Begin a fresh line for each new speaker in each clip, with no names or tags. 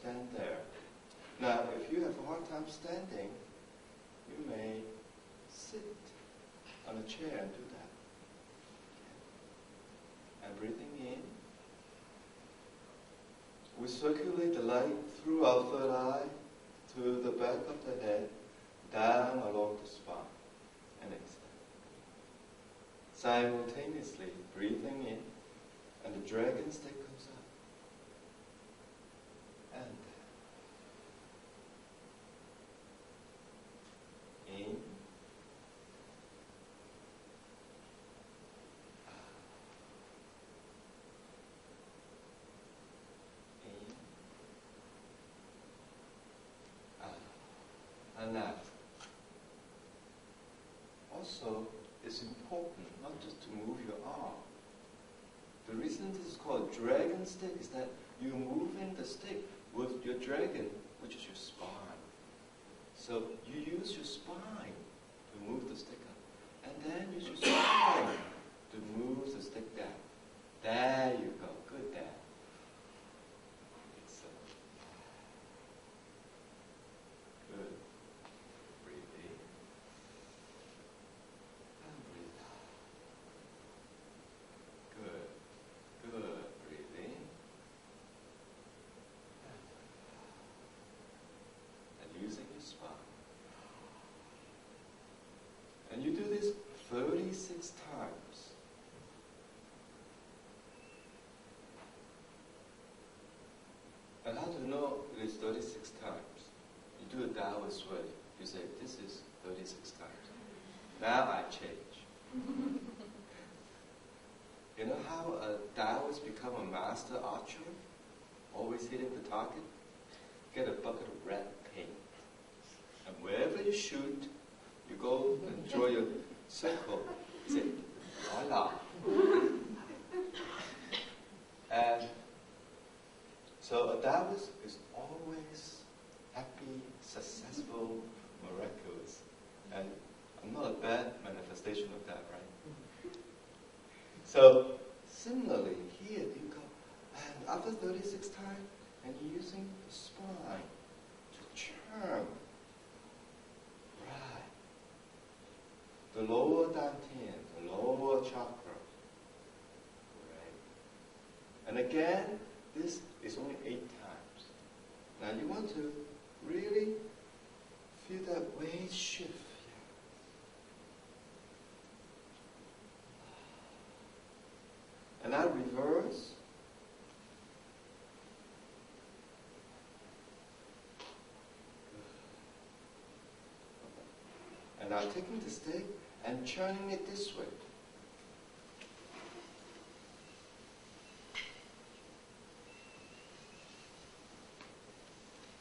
stand there. Now, if you have a hard time standing, you may sit on a chair and do that. And breathing in, we circulate the light through our third eye to the back of the head, down along the spine, and exhale. Simultaneously breathing in, and the dragon stick comes up. And in, in, and out. Also, it's important not just to move your arm. The reason this is called dragon stick is that you're moving the stick with your dragon, which is your spine. So you use your spine to move the stick up, and then use your spine to move the stick down. There you go. Good there. Excellent. Good. Breathe in and breathe out. Good. Good. Breathe in and using your spine. And you do this 36 times. And how to know it is 36 times? You do a Taoist way. You say, this is 36 times. Now I change. You know how a Taoist become a master archer? Always hitting the target? Get a bucket of red paint. And wherever you shoot, you go and draw your circle. You say, voila. And so a Taoist is always happy, successful, miraculous. And I'm not a bad manifestation of that, right? So similarly, here you go, and after 36 times, and you're using the spine to churn. Right. The lower dantian, the lower chakra. Right. And again, this is only 8 times. Now you want to really feel that weight shift. And now reverse. And now taking the stick and churning it this way.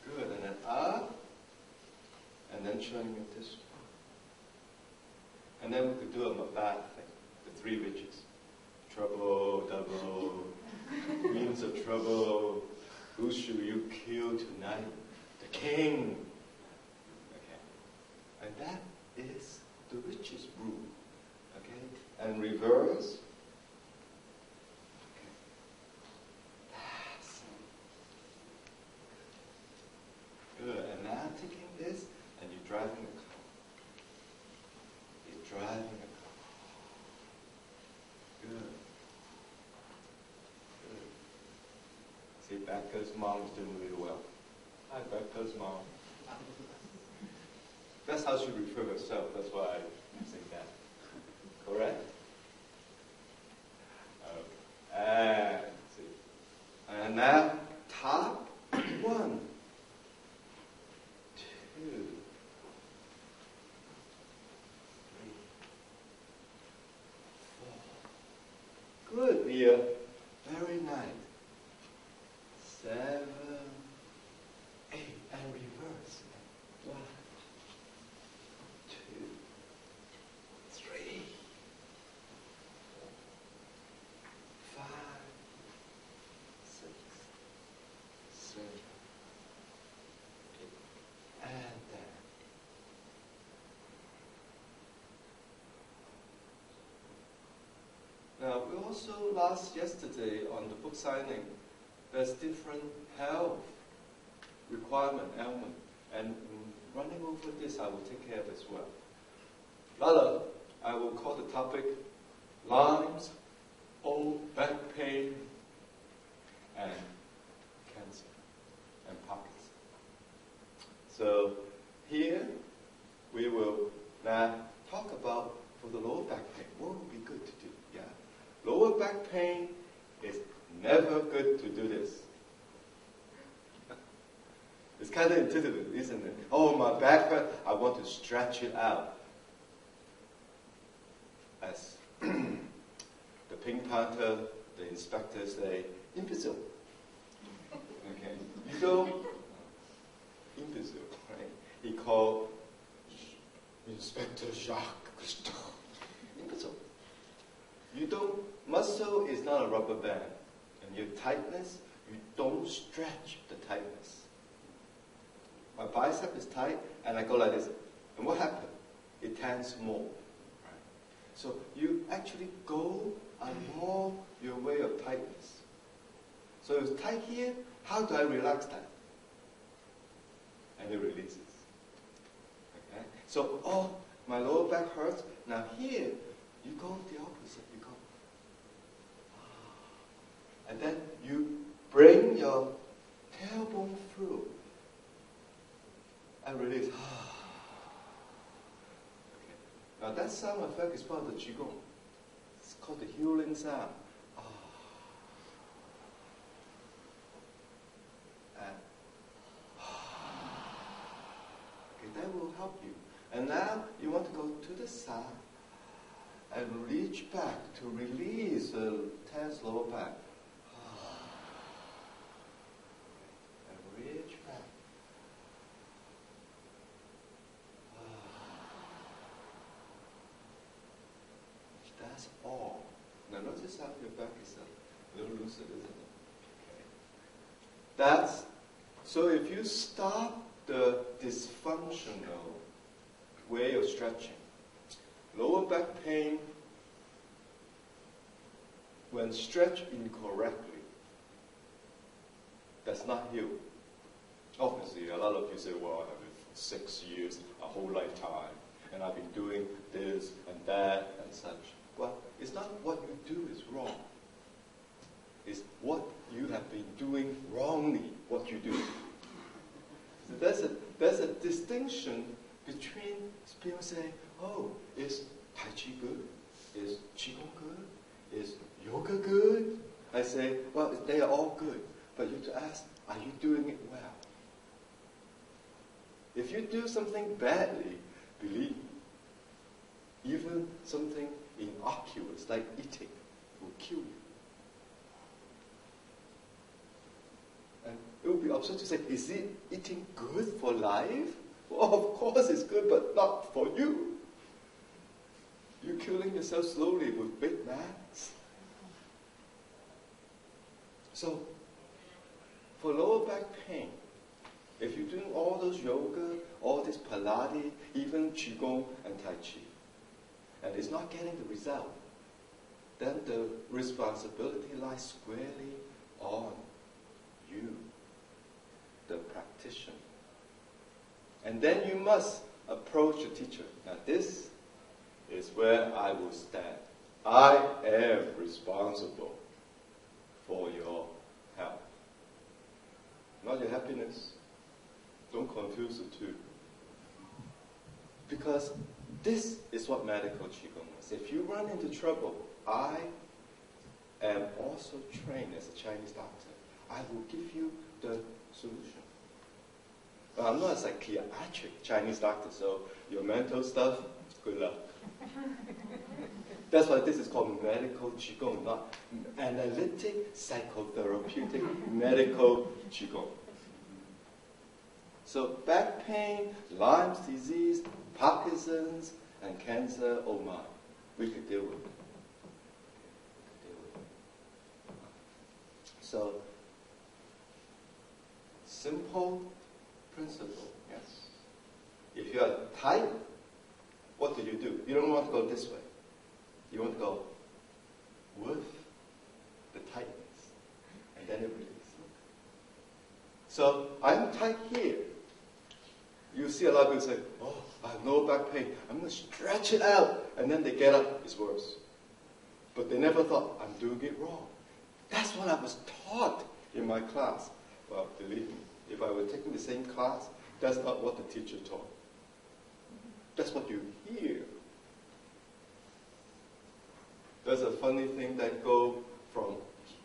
Good, and then up, and then churning it this way. And then we could do a bad thing, the 3 witches. Trouble, double, means of trouble. Who should you kill tonight? The king. Okay. And that is the witch's brew. Okay? And reverse. Okay. That's good. And now taking this, and you're driving a car. You're driving a car. Good. See, Becca's mom is doing really well. Hi, Becca's mom. That's how she refers herself. That's why I'm saying that. Correct? Okay. And see. And now, top 1, 2, 3, 4. Good, Leah. Very nice. 7, 8, and reverse. 1, 2, 3, 4, 5, 6, 7, 8, and down. Now, we also yesterday on the book signing, there's different health requirement, element. And running over this, I will take care of as well. Rather, I will call the topic Lyme's old back pain and cancer and Parkinson's. So here we will now talk about for the lower back pain, what would be good to do? Yeah, lower back pain is never good to do this. It's kind of intuitive, isn't it? Oh, my back hurt, I want to stretch it out. As the Pink Panther, the inspector say, imbecile. Okay, you don't, imbecile, right? He called Inspector Jacques Cousteau. Imbecile. You don't, muscle is not a rubber band. And your tightness, you don't stretch the tightness. My bicep is tight, and I go like this. And what happened? It tends more. Right? So you actually go along your way of tightness. So it's tight here. How do I relax that? And it releases. Okay? So, oh, my lower back hurts. Now here, you go the opposite. You go. And then you bring your tailbone through. And release. Okay. Now that sound effect is part of the Qigong. It's called the healing sound. And okay, that will help you. And now you want to go to the side and reach back to release the tense lower back. And reach back. That's all. Now notice how your back is a little looser, isn't it? Okay. That's, so if you stop the dysfunctional way of stretching, lower back pain, when stretched incorrectly, does not heal. Obviously, a lot of you say, well, I have it for 6 years, a whole lifetime, and I've been doing this and that and such. Well, it's not what you do is wrong. It's what you have been doing wrongly, what you do. So there's a distinction between people saying, oh, is Tai Chi good? Is Qigong good? Is yoga good? I say, well, they are all good. But you have to ask, are you doing it well? If you do something badly, believe me, even something innocuous like eating will kill you. And it would be absurd to say, is it eating good for life? Well, of course it's good, but not for you. You're killing yourself slowly with Big Macs. So, for lower back pain, if you're doing all those yoga, all this Pilates, even Qigong and Tai Chi, and it's not getting the result, then the responsibility lies squarely on you, the practitioner. And then you must approach the teacher. Now this is where I will stand. I am responsible for your health, not your happiness. Don't confuse the two. Because this is what medical Qigong is. If you run into trouble, I am also trained as a Chinese doctor. I will give you the solution. But I'm not a psychiatric Chinese doctor, so your mental stuff, good luck. That's why this is called medical Qigong, not analytic, psychotherapeutic, medical Qigong. So back pain, Lyme's disease, Parkinson's, and cancer, oh my, we could deal with it. So, simple principle, yes. If you are tight, what do? You don't want to go this way. You want to go with the tightness, and then it releases. So I'm tight here. You see a lot of people say, oh, I have no back pain. I'm going to stretch it out. And then they get up, it's worse. But they never thought, I'm doing it wrong. That's what I was taught in my class. Well, believe me, if I were taking the same class, that's not what the teacher taught. That's what you hear. There's a funny thing that goes from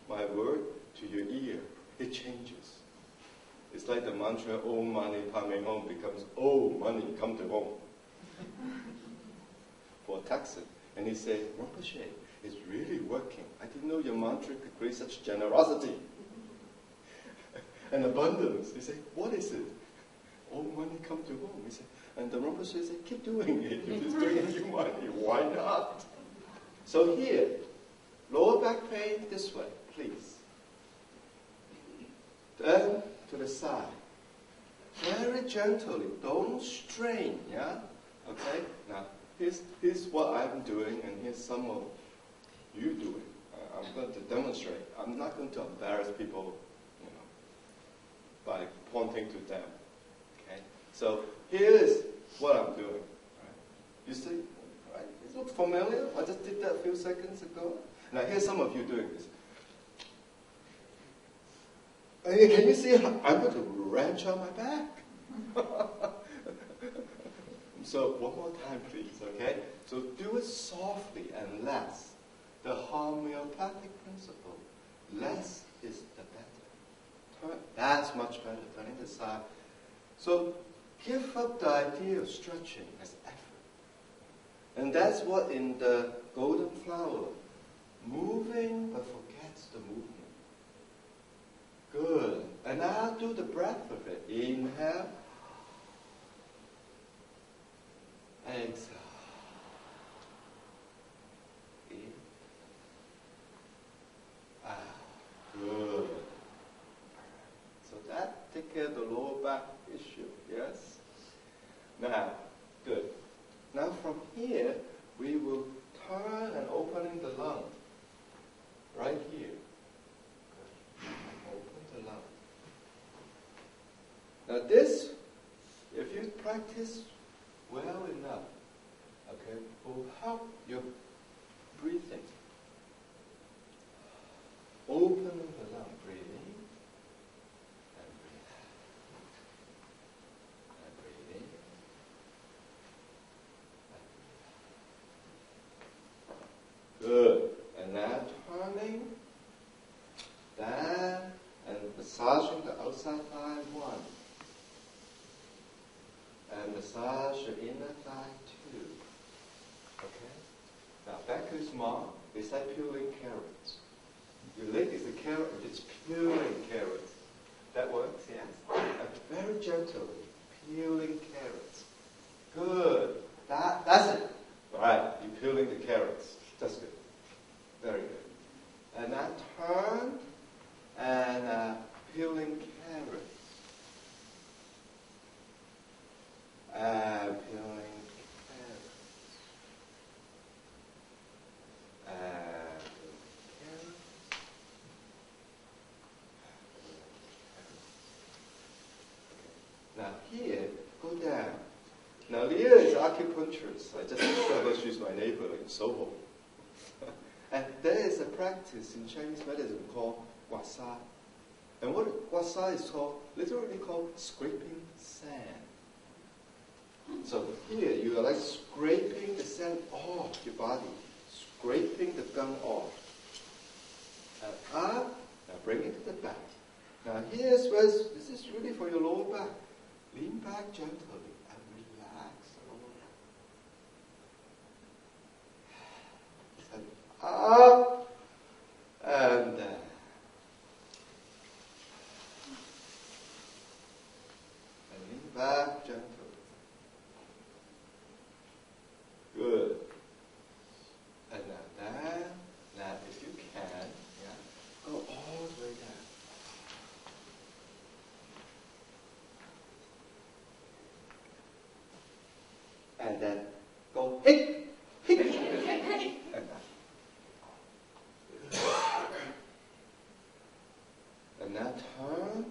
my word to your ear. It changes. It's like the mantra, oh money coming home, becomes, oh money come to home. For a Texan. And he said, Rinpoche, it's really working. I didn't know your mantra could create such generosity and abundance. He said, what is it? Oh money come to home. He said, and the Rinpoche said, keep doing it. If it's bringing you money, why not? So here, lower back pain this way, please. Then to the side. Very gently, don't strain, yeah? Okay? Now, here's what I'm doing, and here's some of you doing. I'm going to demonstrate. I'm not going to embarrass people, by pointing to them. Okay? So here's what I'm doing. Right? You see? Right? It looks familiar. I just did that a few seconds ago. Now here's some of you doing this. Can you see how I'm going to wrench on my back? So one more time, please, okay? So do it softly and less. The homeopathic principle, less is the better. That's much better, turning the side. So give up the idea of stretching as effort. And that's what in the golden flower, moving but forgets the movement. Good. And now do the breath of it. Inhale. Exhale. In. Out. Good. So that takes care of the lower back issue, yes? Now, good. Now from here, we will turn and opening the lung. Right here. Now this, if you practice well enough, okay, will help your breathing. Opening the lung, breathing, and breathe out, and breathing, and breathe out. Good. And now turning down and massaging the outside thigh, 1. And massage your inner thigh, 2. Okay? Now back to small. It's like peeling carrots. Your leg is a carrot, it's peeling carrots. That works, yes? And very gently, peeling carrots. Good. That's it. All right, you're peeling the carrots. That's good. Very good. And now turn and peeling carrots. And peeling carrots. And peeling carrots. Now here, go down. Now Leah is an acupuncturist. I just discovered she's my neighbor in Soho. And there is a practice in Chinese medicine called guasa. And what guasa is called, literally called scraping sand. So here you are like scraping the sand off your body, scraping the gum off. And up, now bring it to the back. Now here's where, this is really for your lower back. Lean back gently and relax the lower back. And up and down. And lean back gently. Good. And now down. Now if you can, go all the way down. And then go hit, hit. And now turn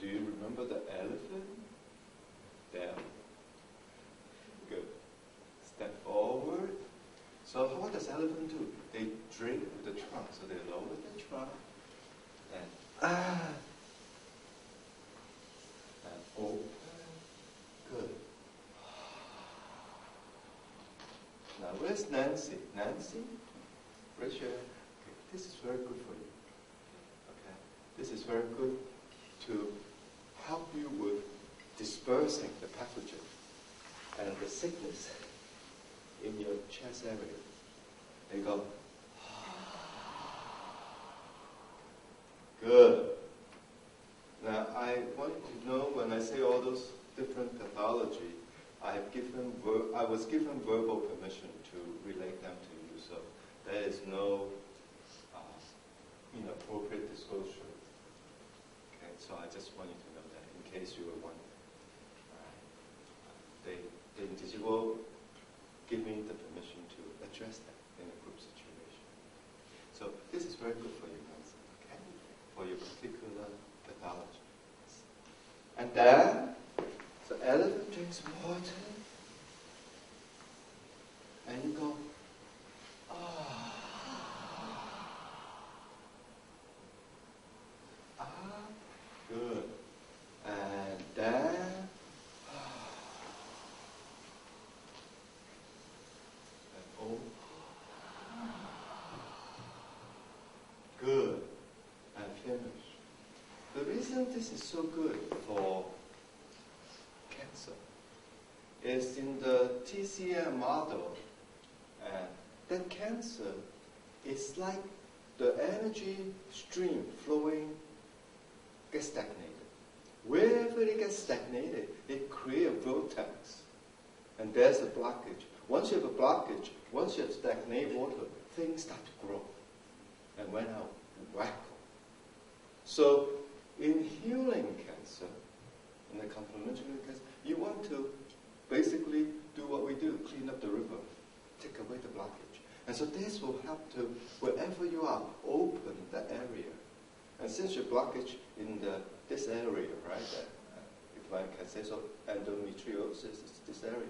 Do you remember the elephant? Down. Good. Step forward. So what does elephant do? They drink with the trunk. So they lower the trunk and and open. Good. Now where's Nancy? Nancy? Raise your hand. Okay. This is very good for you. Okay. This is very good to help you with dispersing the pathogen and the sickness in your chest area. They go, good. Now I want you to know when I say all those different pathology, I was given verbal permission to relate them to you, so there is no inappropriate disclosure. Okay, so I just want you to know that in case you were wondering. The individual give me the permission to address that in a group situation. So this is very good for you guys, okay? For your particular pathology. And then, so elephant drinks water, and you go, good. And then, good. And finish. The reason this is so good for cancer is in the TCM model, that cancer is like the energy stream flowing gets stagnated. Wherever it gets stagnated, it creates a vortex. And there's a blockage. Once you have a blockage, once you have stagnant water, things start to grow. And went out, wacko. So, in healing cancer, in the complementary cancer, you want to basically do what we do, clean up the river, take away the blockage. And so this will help to, wherever you are, open the area. And since your blockage in this area, right, if I can say so, endometriosis is this area,